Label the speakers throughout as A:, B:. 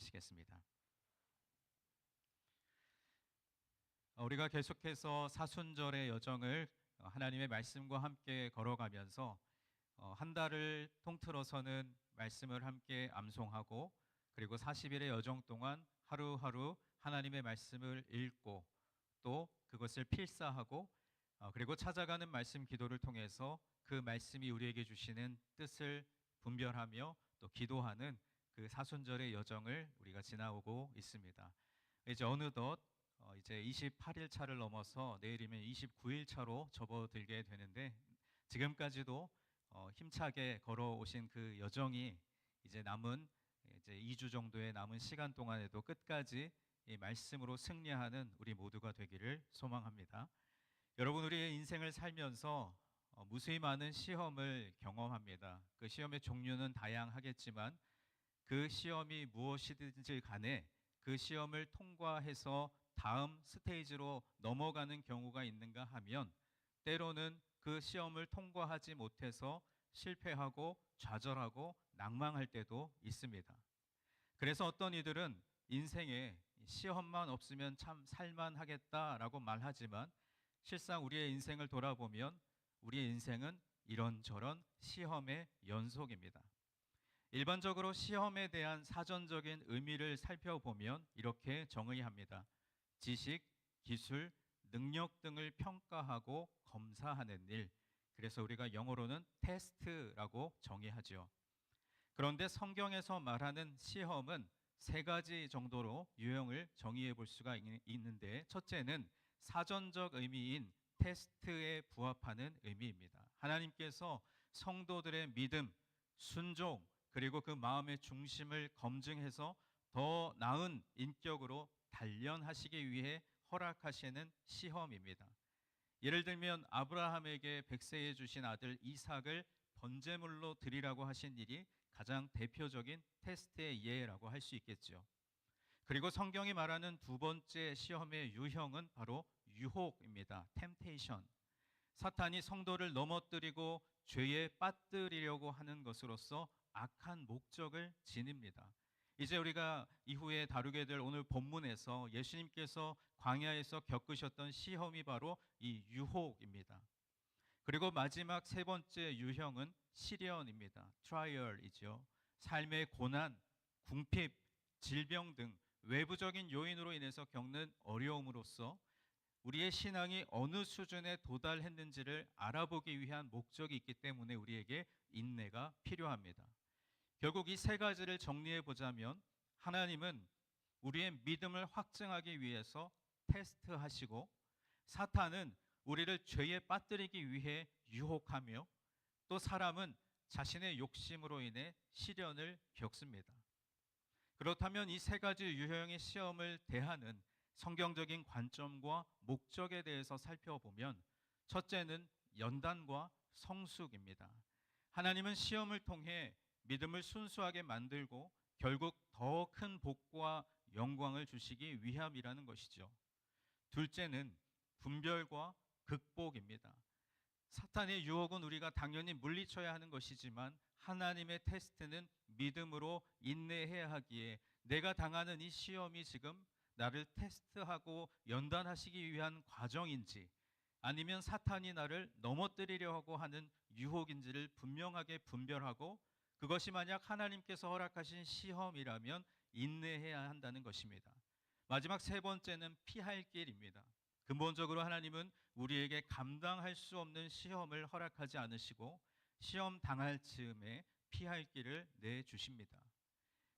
A: 나누시겠습니다. 우리가 계속해서 사순절의 여정을 하나님의 말씀과 함께 걸어가면서 한 달을 통틀어서는 말씀을 함께 암송하고, 그리고 40일의 여정 동안 하루하루 하나님의 말씀을 읽고 또 그것을 필사하고, 그리고 찾아가는 말씀 기도를 통해서 그 말씀이 우리에게 주시는 뜻을 분별하며 또 기도하는 그 사순절의 여정을 우리가 지나오고 있습니다. 이제 어느덧 이제 28일 차를 넘어서 내일이면 29일 차로 접어들게 되는데, 지금까지도 힘차게 걸어오신 그 여정이 이제 남은 이제 2주 정도의 남은 시간 동안에도 끝까지 이 말씀으로 승리하는 우리 모두가 되기를 소망합니다. 여러분, 우리의 인생을 살면서 무수히 많은 시험을 경험합니다. 그 시험의 종류는 다양하겠지만 그 시험이 무엇이든지 간에 그 시험을 통과해서 다음 스테이지로 넘어가는 경우가 있는가 하면, 때로는 그 시험을 통과하지 못해서 실패하고 좌절하고 낭망할 때도 있습니다. 그래서 어떤 이들은 인생에 시험만 없으면 참 살만하겠다라고 말하지만, 실상 우리의 인생을 돌아보면 우리의 인생은 이런저런 시험의 연속입니다. 일반적으로 시험에 대한 사전적인 의미를 살펴보면 이렇게 정의합니다. 지식, 기술, 능력 등을 평가하고 검사하는 일, 그래서 우리가 영어로는 테스트라고 정의하죠. 그런데 성경에서 말하는 시험은 세 가지 정도로 유형을 정의해 볼 수가 있는데, 첫째는 사전적 의미인 테스트에 부합하는 의미입니다. 하나님께서 성도들의 믿음, 순종, 그리고 그 마음의 중심을 검증해서 더 나은 인격으로 단련하시기 위해 허락하시는 시험입니다. 예를 들면 아브라함에게 백세에 주신 아들 이삭을 번제물로 드리라고 하신 일이 가장 대표적인 테스트의 예라고 할 수 있겠죠. 그리고 성경이 말하는 두 번째 시험의 유형은 바로 유혹입니다. temptation. 사탄이 성도를 넘어뜨리고 죄에 빠뜨리려고 하는 것으로서 악한 목적을 지닙니다. 이제 우리가 이후에 다루게 될 오늘 본문에서 예수님께서 광야에서 겪으셨던 시험이 바로 이 유혹입니다. 그리고 마지막 세 번째 유형은 시련입니다. trial이죠. 삶의 고난, 궁핍, 질병 등 외부적인 요인으로 인해서 겪는 어려움으로써 우리의 신앙이 어느 수준에 도달했는지를 알아보기 위한 목적이 있기 때문에 우리에게 인내가 필요합니다. 결국 이 세 가지를 정리해 보자면, 하나님은 우리의 믿음을 확증하기 위해서 테스트하시고, 사탄은 우리를 죄에 빠뜨리기 위해 유혹하며, 또 사람은 자신의 욕심으로 인해 시련을 겪습니다. 그렇다면 이 세 가지 유형의 시험을 대하는 성경적인 관점과 목적에 대해서 살펴보면, 첫째는 연단과 성숙입니다. 하나님은 시험을 통해 믿음을 순수하게 만들고 결국 더 큰 복과 영광을 주시기 위함이라는 것이죠. 둘째는 분별과 극복입니다. 사탄의 유혹은 우리가 당연히 물리쳐야 하는 것이지만, 하나님의 테스트는 믿음으로 인내해야 하기에 내가 당하는 이 시험이 지금 나를 테스트하고 연단하시기 위한 과정인지, 아니면 사탄이 나를 넘어뜨리려고 하는 유혹인지를 분명하게 분별하고, 그것이 만약 하나님께서 허락하신 시험이라면 인내해야 한다는 것입니다. 마지막 세 번째는 피할 길입니다. 근본적으로 하나님은 우리에게 감당할 수 없는 시험을 허락하지 않으시고 시험 당할 즈음에 피할 길을 내주십니다.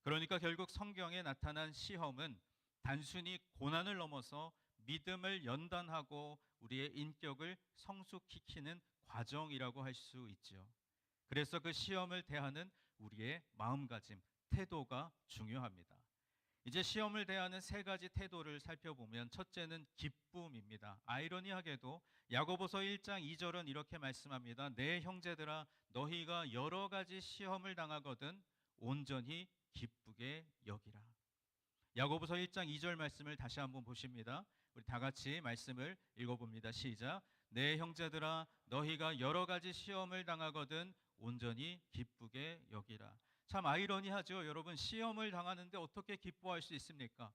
A: 그러니까 결국 성경에 나타난 시험은 단순히 고난을 넘어서 믿음을 연단하고 우리의 인격을 성숙시키는 과정이라고 할 수 있죠. 그래서 그 시험을 대하는 우리의 마음가짐, 태도가 중요합니다. 이제 시험을 대하는 세 가지 태도를 살펴보면, 첫째는 기쁨입니다. 아이러니하게도 야고보서 1장 2절은 이렇게 말씀합니다. 내 형제들아, 너희가 여러 가지 시험을 당하거든 온전히 기쁘게 여기라. 야고보서 1장 2절 말씀을 다시 한번 보십니다. 우리 다 같이 말씀을 읽어봅니다. 시작. 내 형제들아, 너희가 여러 가지 시험을 당하거든 온전히 기쁘게 여기라. 참 아이러니하죠. 여러분, 시험을 당하는데 어떻게 기뻐할 수 있습니까?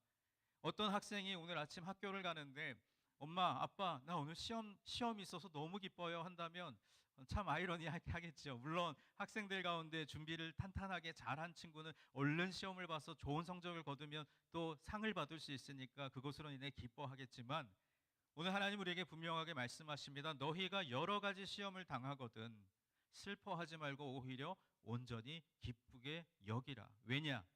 A: 어떤 학생이 오늘 아침 학교를 가는데 엄마, 아빠, 나 오늘 시험이 있어서 너무 기뻐요 한다면 참 아이러니하겠죠. 물론 학생들 가운데 준비를 탄탄하게 잘한 친구는 얼른 시험을 봐서 좋은 성적을 거두면 또 상을 받을 수 있으니까 그것으로 인해 기뻐하겠지만 오늘 하나님 우리에게 분명하게 말씀하십니다. 너희가 여러 가지 시험을 당하거든 슬퍼하지 말고 오히려 온전히 기쁘게 여기라. 왜냐?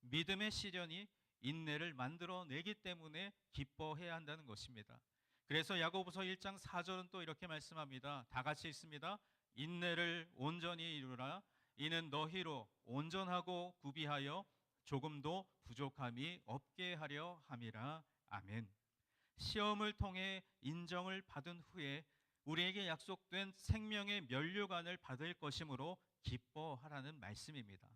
A: 믿음의 시련이 인내를 만들어내기 때문에 기뻐해야 한다는 것입니다. 그래서 야고보서 1장 4절은 또 이렇게 말씀합니다. 다 같이 읽습니다. 인내를 온전히 이루라. 이는 너희로 온전하고 구비하여 조금도 부족함이 없게 하려 함이라. 아멘. 시험을 통해 인정을 받은 후에 우리에게 약속된 생명의 면류관을 받을 것이므로 기뻐하라는 말씀입니다.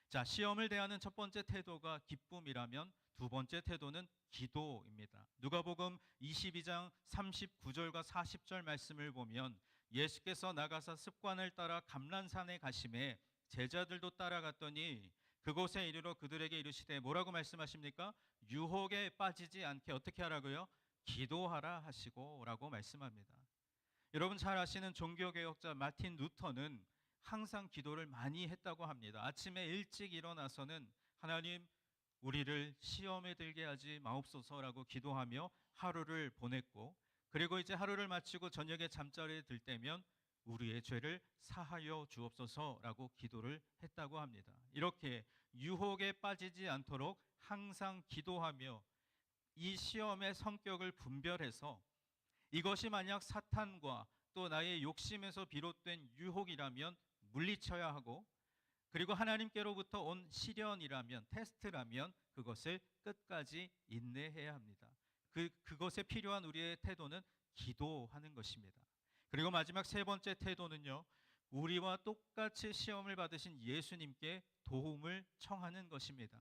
A: 자, 시험을 대하는 첫 번째 태도가 기쁨이라면 두 번째 태도는 기도입니다. 누가복음 22장 39절과 40절 말씀을 보면 예수께서 나가사 습관을 따라 감람산에 가심에 제자들도 따라갔더니 그곳에 이르러 그들에게 이르시되 뭐라고 말씀하십니까? 유혹에 빠지지 않게 어떻게 하라고요? 기도하라 하시고라고 말씀합니다. 여러분 잘 아시는 종교개혁자 마틴 루터는 항상 기도를 많이 했다고 합니다. 아침에 일찍 일어나서는 하나님 우리를 시험에 들게 하지 마옵소서라고 기도하며 하루를 보냈고, 그리고 이제 하루를 마치고 저녁에 잠자리에 들 때면 우리의 죄를 사하여 주옵소서라고 기도를 했다고 합니다. 이렇게 유혹에 빠지지 않도록 항상 기도하며 이 시험의 성격을 분별해서 이것이 만약 사탄과 또 나의 욕심에서 비롯된 유혹이라면 물리쳐야 하고, 그리고 하나님께로부터 온 시련이라면, 테스트라면 그것을 끝까지 인내해야 합니다. 그것에 필요한 우리의 태도는 기도하는 것입니다. 그리고 마지막 세 번째 태도는요, 우리와 똑같이 시험을 받으신 예수님께 도움을 청하는 것입니다.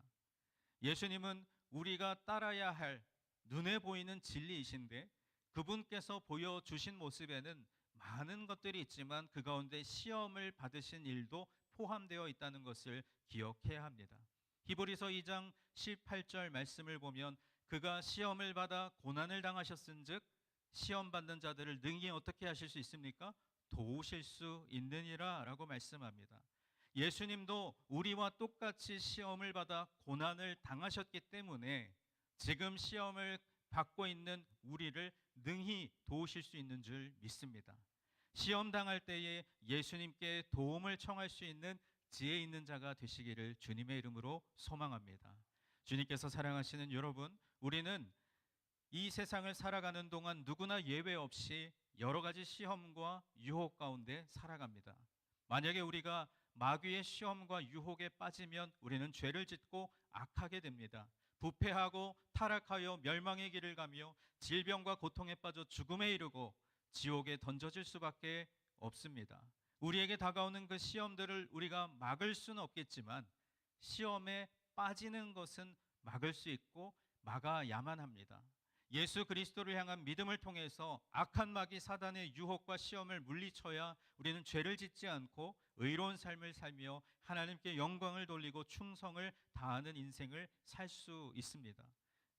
A: 예수님은 우리가 따라야 할 눈에 보이는 진리이신데 그분께서 보여주신 모습에는 많은 것들이 있지만 그 가운데 시험을 받으신 일도 포함되어 있다는 것을 기억해야 합니다. 히브리서 2장 18절 말씀을 보면 그가 시험을 받아 고난을 당하셨은즉 시험 받는 자들을 능히 어떻게 하실 수 있습니까? 도우실 수 있느니라 라고 말씀합니다. 예수님도 우리와 똑같이 시험을 받아 고난을 당하셨기 때문에 지금 시험을 받고 있는 우리를 능히 도우실 수 있는 줄 믿습니다. 시험 당할 때에 예수님께 도움을 청할 수 있는 지혜 있는 자가 되시기를 주님의 이름으로 소망합니다. 주님께서 사랑하시는 여러분, 우리는 이 세상을 살아가는 동안 누구나 예외 없이 여러 가지 시험과 유혹 가운데 살아갑니다. 만약에 우리가 마귀의 시험과 유혹에 빠지면 우리는 죄를 짓고 악하게 됩니다. 부패하고 타락하여 멸망의 길을 가며 질병과 고통에 빠져 죽음에 이르고 지옥에 던져질 수밖에 없습니다. 우리에게 다가오는 그 시험들을 우리가 막을 수는 없겠지만 시험에 빠지는 것은 막을 수 있고 막아야만 합니다. 예수 그리스도를 향한 믿음을 통해서 악한 마귀 사단의 유혹과 시험을 물리쳐야 우리는 죄를 짓지 않고 의로운 삶을 살며 하나님께 영광을 돌리고 충성을 다하는 인생을 살 수 있습니다.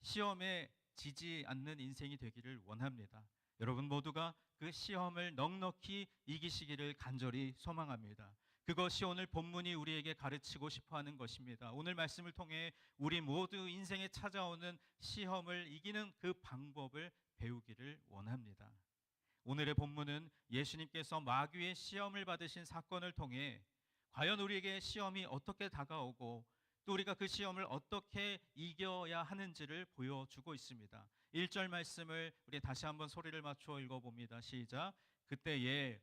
A: 시험에 지지 않는 인생이 되기를 원합니다. 여러분 모두가 그 시험을 넉넉히 이기시기를 간절히 소망합니다. 그것이 오늘 본문이 우리에게 가르치고 싶어하는 것입니다. 오늘 말씀을 통해 우리 모두 인생에 찾아오는 시험을 이기는 그 방법을 배우기를 원합니다. 오늘의 본문은 예수님께서 마귀의 시험을 받으신 사건을 통해 과연 우리에게 시험이 어떻게 다가오고 또 우리가 그 시험을 어떻게 이겨야 하는지를 보여주고 있습니다. 1절 말씀을 우리 다시 한번 소리를 맞춰 읽어봅니다. 시작. 그때에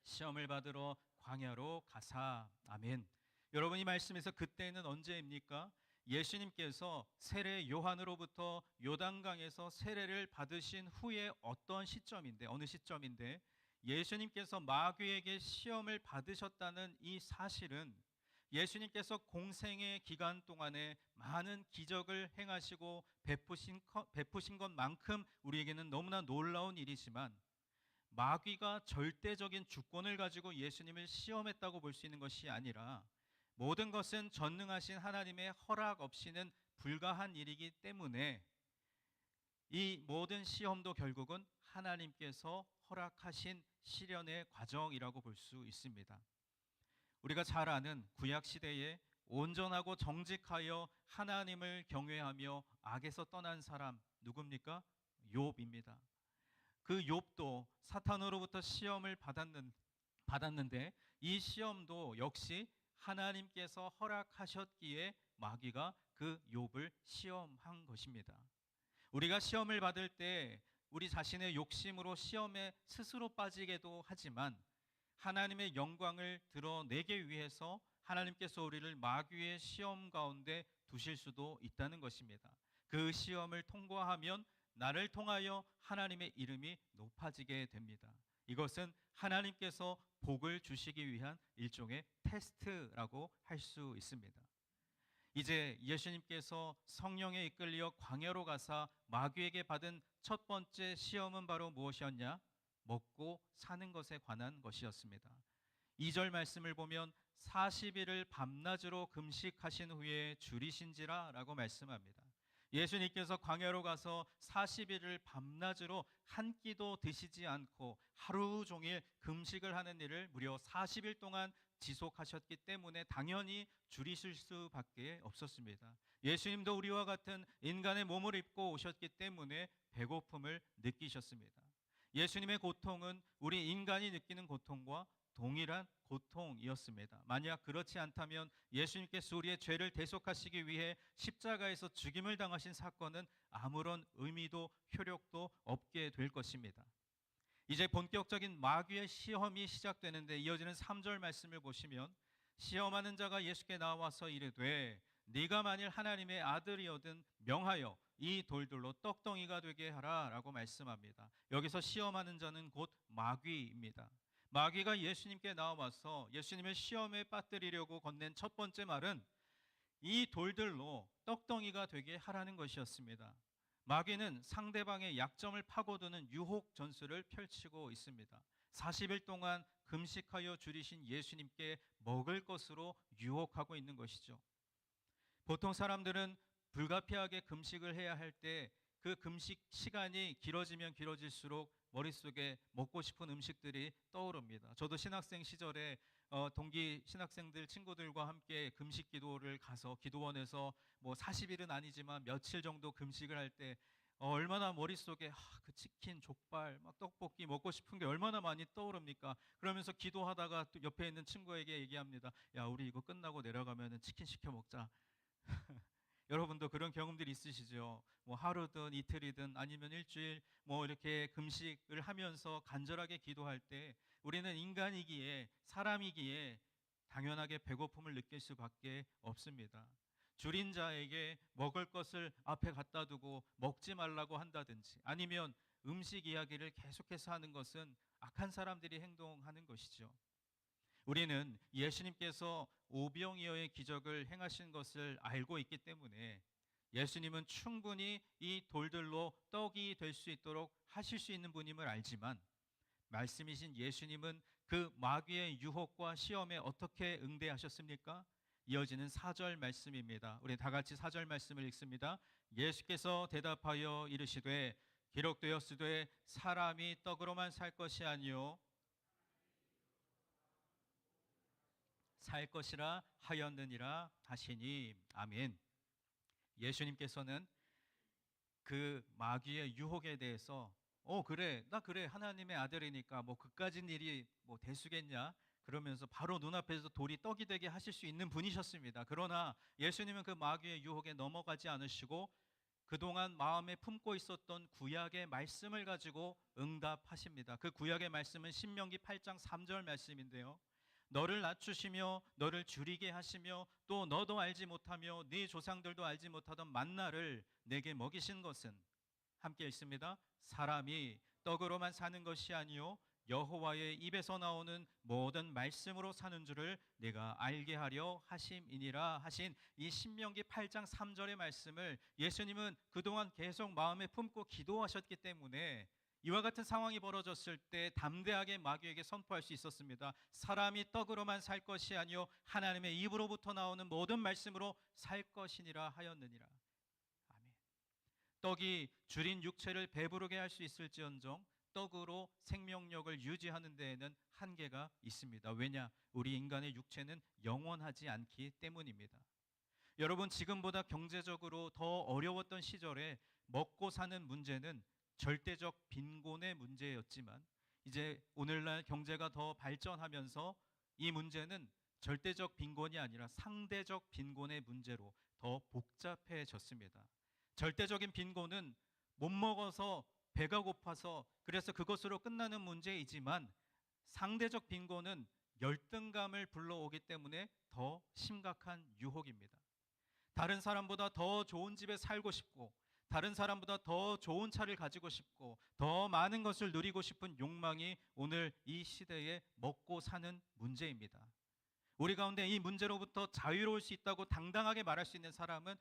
A: 시험을 받으러 광야로 가사. 아멘. 여러분 이 말씀에서 그때는 언제입니까? 예수님께서 세례 요한으로부터 요단강에서 세례를 받으신 후에 어떤 시점인데, 어느 시점인데 예수님께서 마귀에게 시험을 받으셨다는 이 사실은 예수님께서 공생의 기간 동안에 많은 기적을 행하시고 베푸신 것만큼 우리에게는 너무나 놀라운 일이지만 마귀가 절대적인 주권을 가지고 예수님을 시험했다고 볼 수 있는 것이 아니라 모든 것은 전능하신 하나님의 허락 없이는 불가한 일이기 때문에 이 모든 시험도 결국은 하나님께서 허락하신 시련의 과정이라고 볼 수 있습니다. 우리가 잘 아는 구약 시대에 온전하고 정직하여 하나님을 경외하며 악에서 떠난 사람 누굽니까? 욥입니다. 그 욥도 사탄으로부터 시험을 받았는데 이 시험도 역시 하나님께서 허락하셨기에 마귀가 그 욥을 시험한 것입니다. 우리가 시험을 받을 때 우리 자신의 욕심으로 시험에 스스로 빠지게도 하지만 하나님의 영광을 드러내기 위해서 하나님께서 우리를 마귀의 시험 가운데 두실 수도 있다는 것입니다. 그 시험을 통과하면 나를 통하여 하나님의 이름이 높아지게 됩니다. 이것은 하나님께서 복을 주시기 위한 일종의 테스트라고 할 수 있습니다. 이제 예수님께서 성령에 이끌려 광야로 가사 마귀에게 받은 첫 번째 시험은 바로 무엇이었냐? 먹고 사는 것에 관한 것이었습니다. 2절 말씀을 보면 40일을 밤낮으로 금식하신 후에 줄이신지라 라고 말씀합니다. 예수님께서 광야로 가서 40일을 밤낮으로 한 끼도 드시지 않고 하루 종일 금식을 하는 일을 무려 40일 동안 지속하셨기 때문에 당연히 줄이실 수밖에 없었습니다. 예수님도 우리와 같은 인간의 몸을 입고 오셨기 때문에 배고픔을 느끼셨습니다. 예수님의 고통은 우리 인간이 느끼는 고통과 동일한 고통이었습니다. 만약 그렇지 않다면 예수님께서 우리의 죄를 대속하시기 위해 십자가에서 죽임을 당하신 사건은 아무런 의미도 효력도 없게 될 것입니다. 이제 본격적인 마귀의 시험이 시작되는데 이어지는 3절 말씀을 보시면 시험하는 자가 예수께 나와서 이르되 네가 만일 하나님의 아들이거든 명하여 이 돌들로 떡덩이가 되게 하라 라고 말씀합니다. 여기서 시험하는 자는 곧 마귀입니다. 마귀가 예수님께 나와서 예수님을 시험에 빠뜨리려고 건넨 첫 번째 말은 이 돌들로 떡덩이가 되게 하라는 것이었습니다. 마귀는 상대방의 약점을 파고드는 유혹 전술을 펼치고 있습니다. 40일 동안 금식하여 줄이신 예수님께 먹을 것으로 유혹하고 있는 것이죠. 보통 사람들은 불가피하게 금식을 해야 할 때 그 금식 시간이 길어지면 길어질수록 머릿속에 먹고 싶은 음식들이 떠오릅니다. 저도 신학생 시절에 동기 신학생들 친구들과 함께 금식 기도를 가서 기도원에서 뭐 40일은 아니지만 며칠 정도 금식을 할 때 얼마나 머릿속에 그 치킨, 족발, 막 떡볶이 먹고 싶은 게 얼마나 많이 떠오릅니까? 그러면서 기도하다가 또 옆에 있는 친구에게 얘기합니다. 야, 우리 이거 끝나고 내려가면 치킨 시켜 먹자. 여러분도 그런 경험들이 있으시죠? 뭐 하루든 이틀이든 아니면 일주일 뭐 이렇게 금식을 하면서 간절하게 기도할 때 우리는 인간이기에 사람이기에 당연하게 배고픔을 느낄 수밖에 없습니다. 줄인 자에게 먹을 것을 앞에 갖다 두고 먹지 말라고 한다든지 아니면 음식 이야기를 계속해서 하는 것은 악한 사람들이 행동하는 것이죠. 우리는 예수님께서 오병이어의 기적을 행하신 것을 알고 있기 때문에 예수님은 충분히 이 돌들로 떡이 될 수 있도록 하실 수 있는 분임을 알지만 말씀이신 예수님은 그 마귀의 유혹과 시험에 어떻게 응대하셨습니까? 이어지는 4절 말씀입니다. 우리 다 같이 4절 말씀을 읽습니다. 예수께서 대답하여 이르시되 기록되었으되 사람이 떡으로만 살 것이 아니요 살 것이라 하였느니라 하시니 아멘. 예수님께서는 그 마귀의 유혹에 대해서 그래 나 그래 하나님의 아들이니까 뭐 그까진 일이 뭐 대수겠냐 그러면서 바로 눈앞에서 돌이 떡이 되게 하실 수 있는 분이셨습니다. 그러나 예수님은 그 마귀의 유혹에 넘어가지 않으시고 그동안 마음에 품고 있었던 구약의 말씀을 가지고 응답하십니다. 그 구약의 말씀은 신명기 8장 3절 말씀인데요. 너를 낮추시며 너를 줄이게 하시며 또 너도 알지 못하며 네 조상들도 알지 못하던 만나를 내게 먹이신 것은 함께 읽습니다. 사람이 떡으로만 사는 것이 아니요 여호와의 입에서 나오는 모든 말씀으로 사는 줄을 내가 알게 하려 하심이니라 하신 이 신명기 8장 3절의 말씀을 예수님은 그동안 계속 마음에 품고 기도하셨기 때문에 이와 같은 상황이 벌어졌을 때 담대하게 마귀에게 선포할 수 있었습니다. 사람이 떡으로만 살 것이 아니요 하나님의 입으로부터 나오는 모든 말씀으로 살 것이니라 하였느니라. 아멘. 떡이 줄인 육체를 배부르게 할 수 있을지언정 떡으로 생명력을 유지하는 데에는 한계가 있습니다. 왜냐? 우리 인간의 육체는 영원하지 않기 때문입니다. 여러분, 지금보다 경제적으로 더 어려웠던 시절에 먹고 사는 문제는 절대적 빈곤의 문제였지만 이제 오늘날 경제가 더 발전하면서 이 문제는 절대적 빈곤이 아니라 상대적 빈곤의 문제로 더 복잡해졌습니다. 절대적인 빈곤은 못 먹어서 배가 고파서 그래서 그것으로 끝나는 문제이지만 상대적 빈곤은 열등감을 불러오기 때문에 더 심각한 유혹입니다. 다른 사람보다 더 좋은 집에 살고 싶고 다른 사람보다 더 좋은 차를 가지고 싶고 더 많은 것을 누리고 싶은 욕망이 오늘 이 시대에 먹고 사는 문제입니다. 우리 가운데 이 문제로부터 자유로울 수 있다고 당당하게 말할 수 있는 사람은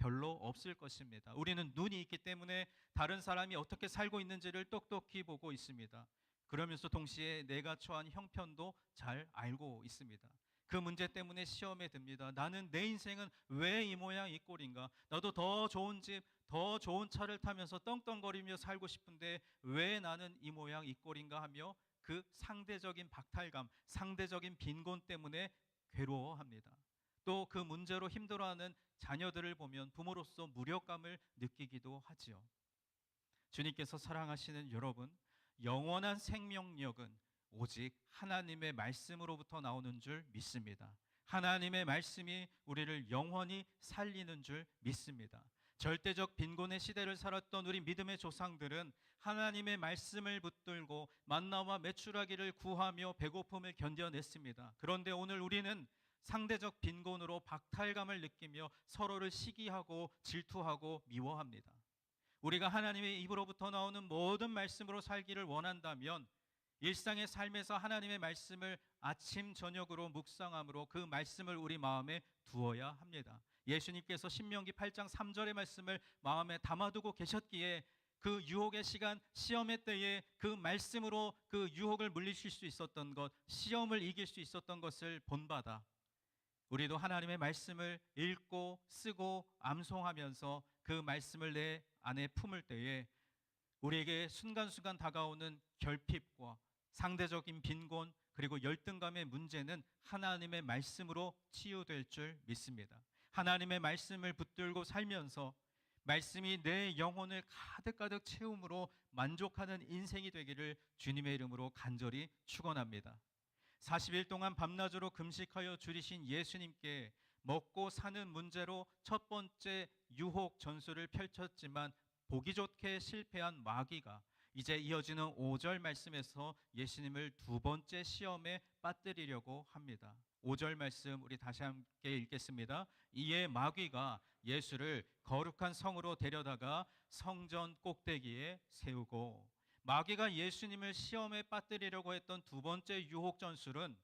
A: 별로 없을 것입니다. 우리는 눈이 있기 때문에 다른 사람이 어떻게 살고 있는지를 똑똑히 보고 있습니다. 그러면서 동시에 내가 처한 형편도 잘 알고 있습니다. 그 문제 때문에 시험에 듭니다. 나는 내 인생은 왜 이 모양 이 꼴인가? 나도 더 좋은 집, 더 좋은 차를 타면서 떵떵거리며 살고 싶은데 왜 나는 이 모양 이 꼴인가 하며 그 상대적인 박탈감, 상대적인 빈곤 때문에 괴로워합니다. 또 그 문제로 힘들어하는 자녀들을 보면 부모로서 무력감을 느끼기도 하지요. 주님께서 사랑하시는 여러분, 영원한 생명력은 오직 하나님의 말씀으로부터 나오는 줄 믿습니다. 하나님의 말씀이 우리를 영원히 살리는 줄 믿습니다. 절대적 빈곤의 시대를 살았던 우리 믿음의 조상들은 하나님의 말씀을 붙들고 만나와 메추라기를 구하며 배고픔을 견뎌냈습니다. 그런데 오늘 우리는 상대적 빈곤으로 박탈감을 느끼며 서로를 시기하고 질투하고 미워합니다. 우리가 하나님의 입으로부터 나오는 모든 말씀으로 살기를 원한다면 일상의 삶에서 하나님의 말씀을 아침 저녁으로 묵상함으로 그 말씀을 우리 마음에 두어야 합니다. 예수님께서 신명기 8장 3절의 말씀을 마음에 담아두고 계셨기에 그 유혹의 시간, 시험의 때에 그 말씀으로 그 유혹을 물리칠 수 있었던 것, 시험을 이길 수 있었던 것을 본받아 우리도 하나님의 말씀을 읽고 쓰고 암송하면서 그 말씀을 내 안에 품을 때에 우리에게 순간순간 다가오는 결핍과 상대적인 빈곤 그리고 열등감의 문제는 하나님의 말씀으로 치유될 줄 믿습니다. 하나님의 말씀을 붙들고 살면서 말씀이 내 영혼을 가득가득 채움으로 만족하는 인생이 되기를 주님의 이름으로 간절히 축원합니다. 40일 동안 밤낮으로 금식하여 줄이신 예수님께 먹고 사는 문제로 첫 번째 유혹 전술을 펼쳤지만 보기 좋게 실패한 마귀가 이제 이어지는 5절 말씀에서 예수님을 두 번째 시험에 빠뜨리려고 합니다. 5절 말씀 우리 다시 함께 읽겠습니다. 이에 마귀가 예수를 거룩한 성으로 데려다가 성전 꼭대기에 세우고. 마귀가 예수님을 시험에 빠뜨리려고 했던 두 번째 유혹 전술은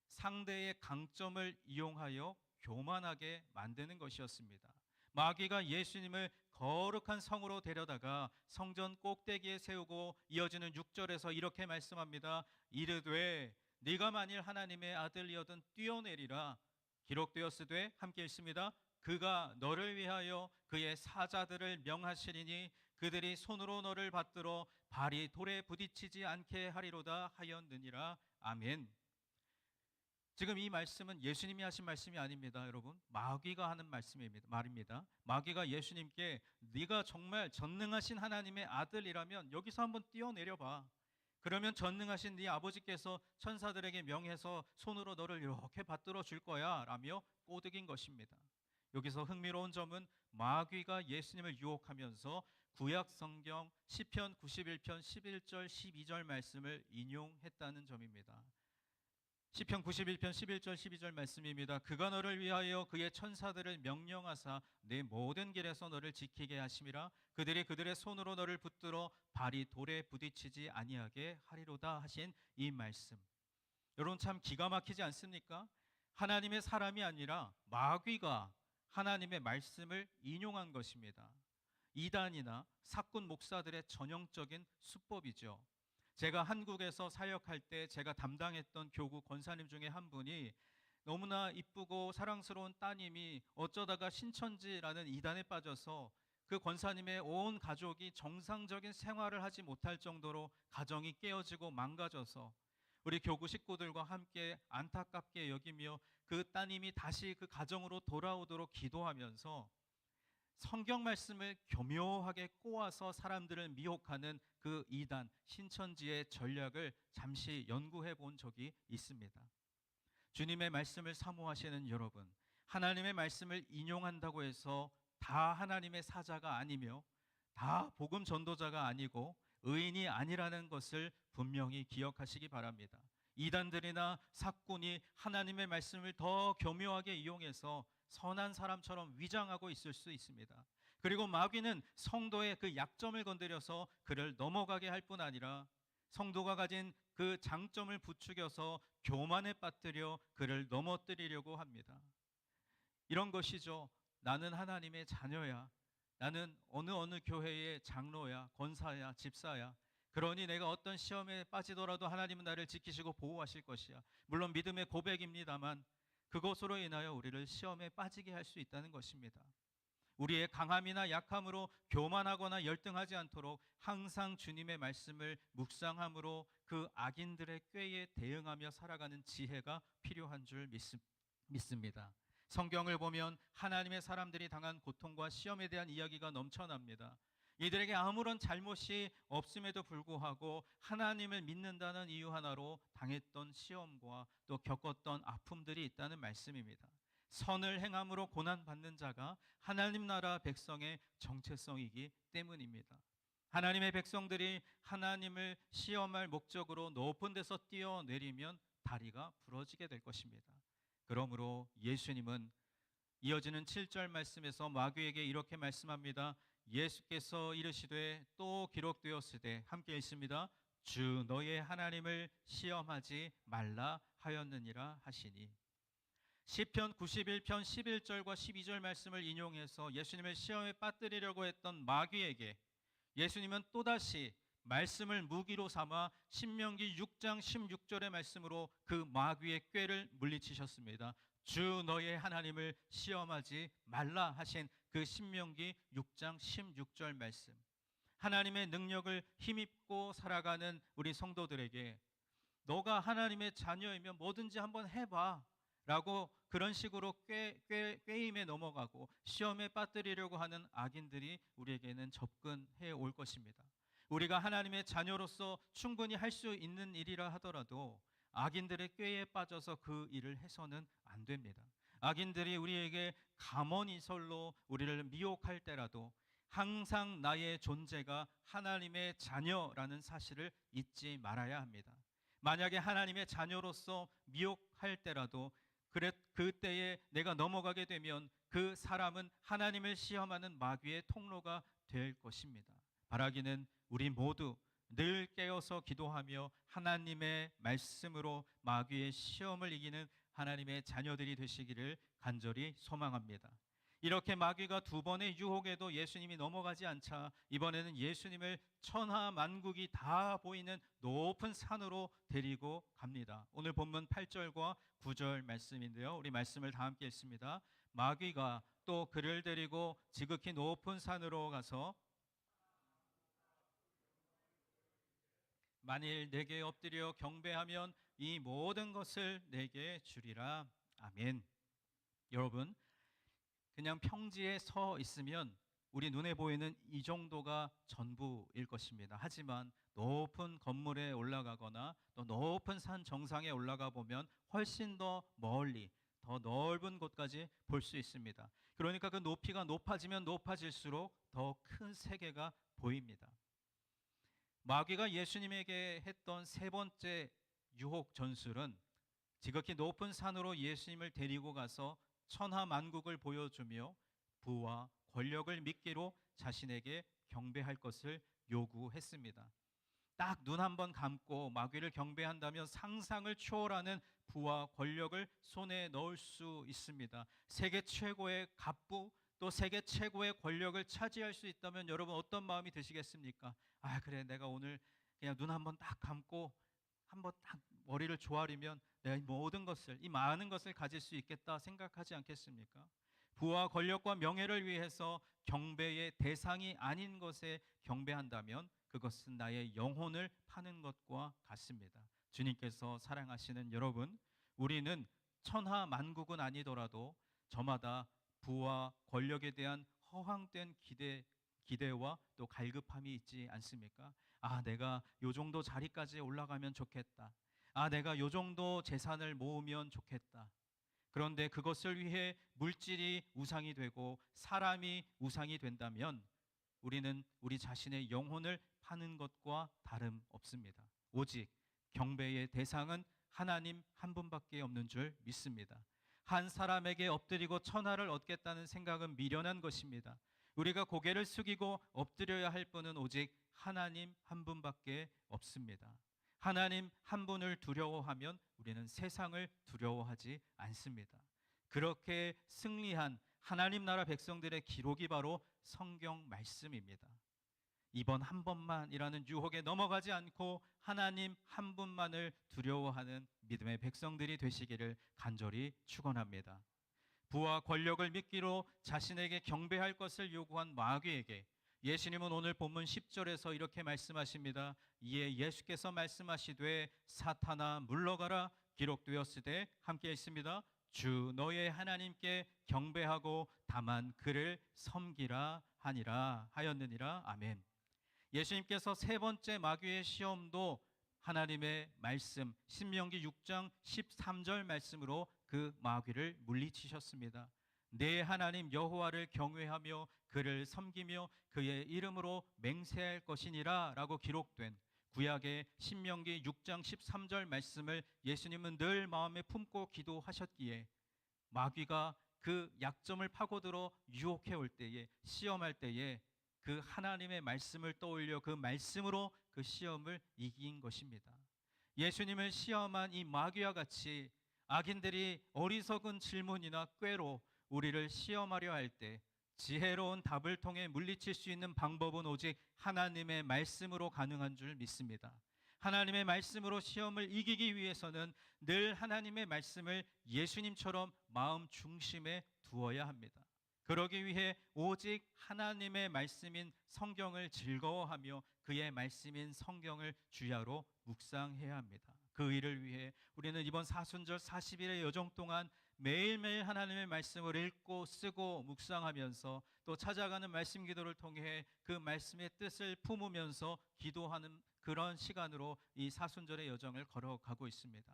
A: 상대의 강점을 이용하여 교만하게 만드는 것이었습니다. 마귀가 예수님을 거룩한 성으로 데려다가 성전 꼭대기에 세우고 이어지는 6절에서 이렇게 말씀합니다. 이르되 네가 만일 하나님의 아들이어든 뛰어내리라. 기록되었으되 함께 읽습니다. 그가 너를 위하여 그의 사자들을 명하시리니 그들이 손으로 너를 받들어 발이 돌에 부딪히지 않게 하리로다 하였느니라. 아멘. 지금 이 말씀은 예수님이 하신 말씀이 아닙니다, 여러분. 마귀가 하는 말입니다. 마귀가 예수님께 네가 정말 전능하신 하나님의 아들이라면 여기서 한번 뛰어내려 봐. 그러면 전능하신 네 아버지께서 천사들에게 명해서 손으로 너를 이렇게 받들어 줄 거야 라며 꼬드긴 것입니다. 여기서 흥미로운 점은 마귀가 예수님을 유혹하면서 구약 성경 시편 91편 11절 12절 말씀을 인용했다는 점입니다. 시편 91편 11절 12절 말씀입니다. 그가 너를 위하여 그의 천사들을 명령하사 내 모든 길에서 너를 지키게 하심이라. 그들이 그들의 손으로 너를 붙들어 발이 돌에 부딪히지 아니하게 하리로다 하신 이 말씀. 여러분 참 기가 막히지 않습니까? 하나님의 사람이 아니라 마귀가 하나님의 말씀을 인용한 것입니다. 이단이나 사꾼 목사들의 전형적인 수법이죠. 제가 한국에서 사역할 때 제가 담당했던 교구 권사님 중에 한 분이 너무나 이쁘고 사랑스러운 따님이 어쩌다가 신천지라는 이단에 빠져서 그 권사님의 온 가족이 정상적인 생활을 하지 못할 정도로 가정이 깨어지고 망가져서 우리 교구 식구들과 함께 안타깝게 여기며 그 따님이 다시 그 가정으로 돌아오도록 기도하면서 성경 말씀을 교묘하게 꼬아서 사람들을 미혹하는 그 이단 신천지의 전략을 잠시 연구해 본 적이 있습니다. 주님의 말씀을 사모하시는 여러분, 하나님의 말씀을 인용한다고 해서 다 하나님의 사자가 아니며 다 복음 전도자가 아니고 의인이 아니라는 것을 분명히 기억하시기 바랍니다. 이단들이나 사꾼이 하나님의 말씀을 더 교묘하게 이용해서 선한 사람처럼 위장하고 있을 수 있습니다. 그리고 마귀는 성도의 그 약점을 건드려서 그를 넘어가게 할 뿐 아니라 성도가 가진 그 장점을 부추겨서 교만에 빠뜨려 그를 넘어뜨리려고 합니다. 이런 것이죠. 나는 하나님의 자녀야. 나는 어느 교회의 장로야, 권사야, 집사야. 그러니 내가 어떤 시험에 빠지더라도 하나님은 나를 지키시고 보호하실 것이야. 물론 믿음의 고백입니다만 그것으로 인하여 우리를 시험에 빠지게 할 수 있다는 것입니다. 우리의 강함이나 약함으로 교만하거나 열등하지 않도록 항상 주님의 말씀을 묵상함으로 그 악인들의 꾀에 대응하며 살아가는 지혜가 필요한 줄 믿습니다. 성경을 보면 하나님의 사람들이 당한 고통과 시험에 대한 이야기가 넘쳐납니다. 이들에게 아무런 잘못이 없음에도 불구하고 하나님을 믿는다는 이유 하나로 당했던 시험과 또 겪었던 아픔들이 있다는 말씀입니다. 선을 행함으로 고난받는 자가 하나님 나라 백성의 정체성이기 때문입니다. 하나님의 백성들이 하나님을 시험할 목적으로 높은 데서 뛰어내리면 다리가 부러지게 될 것입니다. 그러므로 예수님은 이어지는 7절 말씀에서 마귀에게 이렇게 말씀합니다. 예수께서 이르시되 또 기록되었으되 함께 읽습니다. 주 너의 하나님을 시험하지 말라 하였느니라 하시니. 시편 91편 11절과 12절 말씀을 인용해서 예수님을 시험에 빠뜨리려고 했던 마귀에게 예수님은 또다시 말씀을 무기로 삼아 신명기 6장 16절의 말씀으로 그 마귀의 꾀를 물리치셨습니다. 주 너의 하나님을 시험하지 말라 하신 그 신명기 6장 16절 말씀. 하나님의 능력을 힘입고 살아가는 우리 성도들에게 너가 하나님의 자녀이면 뭐든지 한번 해봐 라고 그런 식으로 꾀임에 넘어가고 시험에 빠뜨리려고 하는 악인들이 우리에게는 접근해 올 것입니다. 우리가 하나님의 자녀로서 충분히 할 수 있는 일이라 하더라도 악인들의 꾀에 빠져서 그 일을 해서는 안 됩니다. 악인들이 우리에게 감언이설로 우리를 미혹할 때라도 항상 나의 존재가 하나님의 자녀라는 사실을 잊지 말아야 합니다. 만약에 하나님의 자녀로서 미혹할 때라도 그때에 내가 넘어가게 되면 그 사람은 하나님을 시험하는 마귀의 통로가 될 것입니다. 바라기는 우리 모두 늘 깨어서 기도하며 하나님의 말씀으로 마귀의 시험을 이기는 하나님의 자녀들이 되시기를 간절히 소망합니다. 이렇게 마귀가 두 번의 유혹에도 예수님이 넘어가지 않자 이번에는 예수님을 천하 만국이 다 보이는 높은 산으로 데리고 갑니다. 오늘 본문 8절과 9절 말씀인데요. 우리 말씀을 다 함께 읽습니다. 마귀가 또 그를 데리고 지극히 높은 산으로 가서 만일 내게 엎드려 경배하면 이 모든 것을 내게 주리라. 아멘. 여러분, 그냥 평지에 서 있으면 우리 눈에 보이는 이 정도가 전부일 것입니다. 하지만 높은 건물에 올라가거나 또 높은 산 정상에 올라가 보면 훨씬 더 멀리 더 넓은 곳까지 볼 수 있습니다. 그러니까 그 높이가 높아지면 높아질수록 더 큰 세계가 보입니다. 마귀가 예수님에게 했던 세 번째 유혹 전술은 지극히 높은 산으로 예수님을 데리고 가서 천하 만국을 보여주며 부와 권력을 미끼로 자신에게 경배할 것을 요구했습니다. 딱 눈 한 번 감고 마귀를 경배한다면 상상을 초월하는 부와 권력을 손에 넣을 수 있습니다. 세계 최고의 갑부, 또 세계 최고의 권력을 차지할 수 있다면 여러분 어떤 마음이 드시겠습니까? 아, 그래, 내가 오늘 그냥 눈 한번 딱 감고 한번 딱 머리를 조아리면 내가 이 모든 것을, 이 많은 것을 가질 수 있겠다 생각하지 않겠습니까? 부와 권력과 명예를 위해서 경배의 대상이 아닌 것에 경배한다면 그것은 나의 영혼을 파는 것과 같습니다. 주님께서 사랑하시는 여러분, 우리는 천하 만국은 아니더라도 저마다 부와 권력에 대한 허황된 기대와 또 갈급함이 있지 않습니까? 아, 내가 요 정도 자리까지 올라가면 좋겠다. 아, 내가 요 정도 재산을 모으면 좋겠다. 그런데 그것을 위해 물질이 우상이 되고 사람이 우상이 된다면 우리는 우리 자신의 영혼을 파는 것과 다름없습니다. 오직 경배의 대상은 하나님 한 분밖에 없는 줄 믿습니다. 한 사람에게 엎드리고 천하를 얻겠다는 생각은 미련한 것입니다. 우리가 고개를 숙이고 엎드려야 할 분은 오직 하나님 한 분밖에 없습니다. 하나님 한 분을 두려워하면 우리는 세상을 두려워하지 않습니다. 그렇게 승리한 하나님 나라 백성들의 기록이 바로 성경 말씀입니다. 이번 한 번만이라는 유혹에 넘어가지 않고 하나님 한 분만을 두려워하는 믿음의 백성들이 되시기를 간절히 축원합니다. 부와 권력을 믿기로 자신에게 경배할 것을 요구한 마귀에게 예수님은 오늘 본문 10절에서 이렇게 말씀하십니다. 이에 예수께서 말씀하시되 사탄아 물러가라 기록되었으되 함께 있습니다. 주 너의 하나님께 경배하고 다만 그를 섬기라 하니라 하였느니라. 아멘. 예수님께서 세 번째 마귀의 시험도 하나님의 말씀 신명기 6장 13절 말씀으로 그 마귀를 물리치셨습니다. 내 하나님 여호와를 경외하며 그를 섬기며 그의 이름으로 맹세할 것이니라 라고 기록된 구약의 신명기 6장 13절 말씀을 예수님은 늘 마음에 품고 기도하셨기에 마귀가 그 약점을 파고들어 유혹해 올 때에 시험할 때에 그 하나님의 말씀을 떠올려 그 말씀으로 그 시험을 이긴 것입니다. 예수님을 시험한 이 마귀와 같이 악인들이 어리석은 질문이나 꾀로 우리를 시험하려 할 때 지혜로운 답을 통해 물리칠 수 있는 방법은 오직 하나님의 말씀으로 가능한 줄 믿습니다. 하나님의 말씀으로 시험을 이기기 위해서는 늘 하나님의 말씀을 예수님처럼 마음 중심에 두어야 합니다. 그러기 위해 오직 하나님의 말씀인 성경을 즐거워하며 그의 말씀인 성경을 주야로 묵상해야 합니다. 그 일을 위해 우리는 이번 사순절 40일의 여정 동안 매일매일 하나님의 말씀을 읽고 쓰고 묵상하면서 또 찾아가는 말씀 기도를 통해 그 말씀의 뜻을 품으면서 기도하는 그런 시간으로 이 사순절의 여정을 걸어가고 있습니다.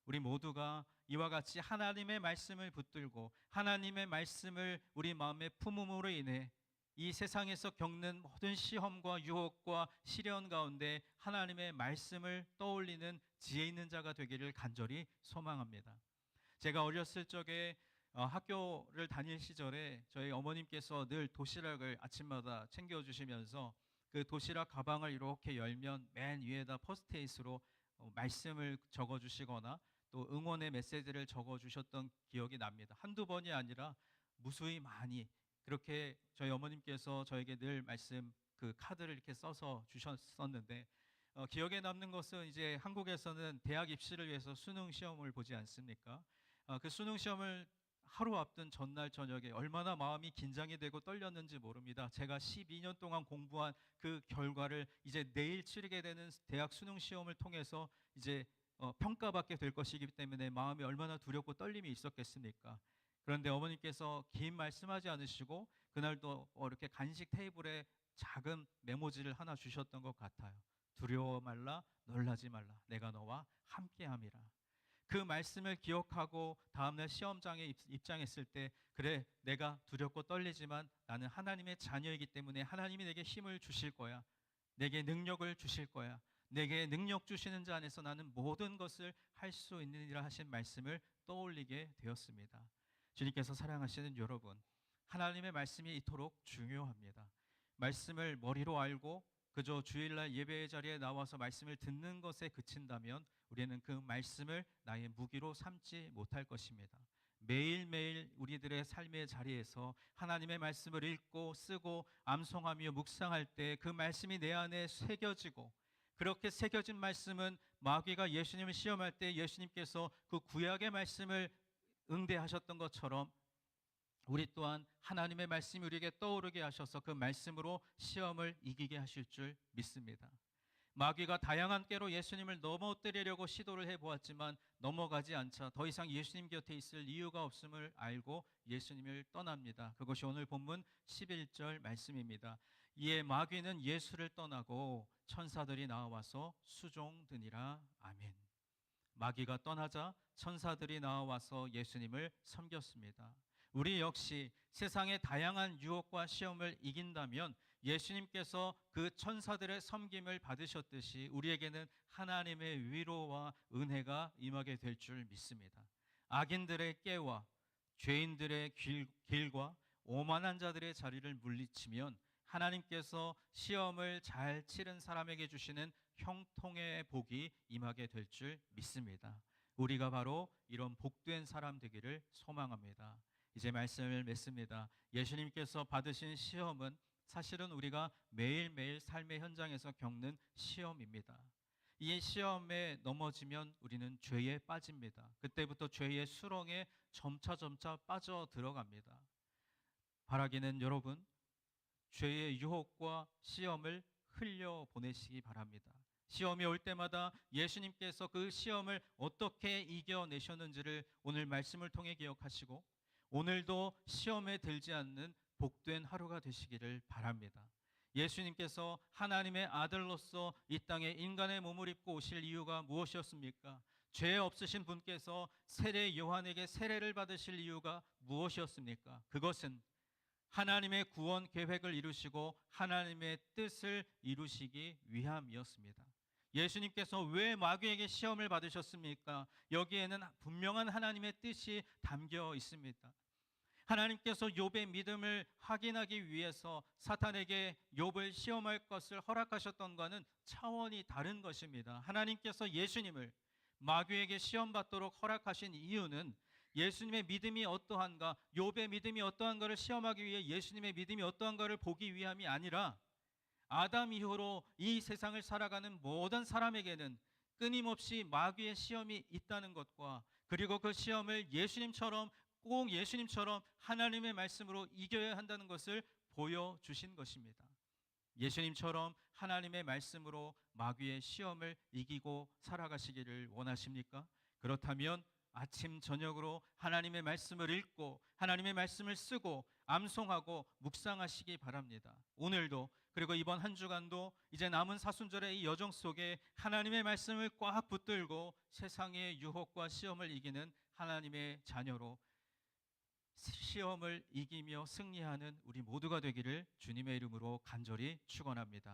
A: 우리 모두가 이와 같이 하나님의 말씀을 붙들고 하나님의 말씀을 우리 마음에 품음으로 인해 이 세상에서 겪는 모든 시험과 유혹과 시련 가운데 하나님의 말씀을 떠올리는 지혜 있는 자가 되기를 간절히 소망합니다. 제가 어렸을 적에 학교를 다닐 시절에 저희 어머님께서 늘 도시락을 아침마다 챙겨주시면서 그 도시락 가방을 이렇게 열면 맨 위에다 포스트잇으로 말씀을 적어주시거나 또 응원의 메시지를 적어주셨던 기억이 납니다. 한두 번이 아니라 무수히 많이 그렇게 저희 어머님께서 저에게 늘 말씀 그 카드를 이렇게 써서 주셨었는데 기억에 남는 것은 이제 한국에서는 대학 입시를 위해서 수능 시험을 보지 않습니까? 그 수능 시험을 하루 앞둔 전날 저녁에 얼마나 마음이 긴장이 되고 떨렸는지 모릅니다. 제가 12년 동안 공부한 그 결과를 이제 내일 치르게 되는 대학 수능 시험을 통해서 이제 평가받게 될 것이기 때문에 마음이 얼마나 두렵고 떨림이 있었겠습니까? 그런데 어머니께서 긴 말씀하지 않으시고 그날도 이렇게 간식 테이블에 작은 메모지를 하나 주셨던 것 같아요. 두려워 말라, 놀라지 말라, 내가 너와 함께함이라. 그 말씀을 기억하고 다음날 시험장에 입장했을 때 그래, 내가 두렵고 떨리지만 나는 하나님의 자녀이기 때문에 하나님이 내게 힘을 주실 거야. 내게 능력을 주실 거야. 내게 능력 주시는 자 안에서 나는 모든 것을 할 수 있느니라 하신 말씀을 떠올리게 되었습니다. 주님께서 사랑하시는 여러분, 하나님의 말씀이 이토록 중요합니다. 말씀을 머리로 알고 그저 주일날 예배의 자리에 나와서 말씀을 듣는 것에 그친다면 우리는 그 말씀을 나의 무기로 삼지 못할 것입니다. 매일매일 우리들의 삶의 자리에서 하나님의 말씀을 읽고 쓰고 암송하며 묵상할 때 그 말씀이 내 안에 새겨지고, 그렇게 새겨진 말씀은 마귀가 예수님을 시험할 때 예수님께서 그 구약의 말씀을 응대하셨던 것처럼 우리 또한 하나님의 말씀이 우리에게 떠오르게 하셔서 그 말씀으로 시험을 이기게 하실 줄 믿습니다. 마귀가 다양한 깨로 예수님을 넘어뜨리려고 시도를 해보았지만 넘어가지 않자 더 이상 예수님 곁에 있을 이유가 없음을 알고 예수님을 떠납니다. 그것이 오늘 본문 11절 말씀입니다. 이에 마귀는 예수를 떠나고 천사들이 나와서 수종드니라. 아멘. 마귀가 떠나자 천사들이 나와서 예수님을 섬겼습니다. 우리 역시 세상의 다양한 유혹과 시험을 이긴다면 예수님께서 그 천사들의 섬김을 받으셨듯이 우리에게는 하나님의 위로와 은혜가 임하게 될 줄 믿습니다. 악인들의 깨와 죄인들의 길과 오만한 자들의 자리를 물리치면 하나님께서 시험을 잘 치른 사람에게 주시는 형통의 복이 임하게 될 줄 믿습니다. 우리가 바로 이런 복된 사람 되기를 소망합니다. 이제 말씀을 맺습니다. 예수님께서 받으신 시험은 사실은 우리가 매일매일 삶의 현장에서 겪는 시험입니다. 이 시험에 넘어지면 우리는 죄에 빠집니다. 그때부터 죄의 수렁에 점차 빠져 들어갑니다. 바라기는 여러분, 죄의 유혹과 시험을 흘려 보내시기 바랍니다. 시험이 올 때마다 예수님께서 그 시험을 어떻게 이겨내셨는지를 오늘 말씀을 통해 기억하시고 오늘도 시험에 들지 않는 복된 하루가 되시기를 바랍니다. 예수님께서 하나님의 아들로서 이 땅에 인간의 몸을 입고 오실 이유가 무엇이었습니까? 죄 없으신 분께서 세례 요한에게 세례를 받으실 이유가 무엇이었습니까? 그것은 하나님의 구원 계획을 이루시고 하나님의 뜻을 이루시기 위함이었습니다. 예수님께서 왜 마귀에게 시험을 받으셨습니까? 여기에는 분명한 하나님의 뜻이 담겨 있습니다. 하나님께서 욥의 믿음을 확인하기 위해서 사탄에게 욥을 시험할 것을 허락하셨던 것은 차원이 다른 것입니다. 하나님께서 예수님을 마귀에게 시험받도록 허락하신 이유는 예수님의 믿음이 어떠한가, 욥의 믿음이 어떠한가를 시험하기 위해 예수님의 믿음이 어떠한가를 보기 위함이 아니라 아담 이후로 이 세상을 살아가는 모든 사람에게는 끊임없이 마귀의 시험이 있다는 것과 그리고 그 시험을 꼭 예수님처럼 하나님의 말씀으로 이겨야 한다는 것을 보여주신 것입니다. 예수님처럼 하나님의 말씀으로 마귀의 시험을 이기고 살아가시기를 원하십니까? 그렇다면 아침 저녁으로 하나님의 말씀을 읽고 하나님의 말씀을 쓰고 암송하고 묵상하시기 바랍니다. 오늘도 그리고 이번 한 주간도 이제 남은 사순절의 이 여정 속에 하나님의 말씀을 꽉 붙들고 세상의 유혹과 시험을 이기는 하나님의 자녀로 시험을 이기며 승리하는 우리 모두가 되기를 주님의 이름으로 간절히 축원합니다.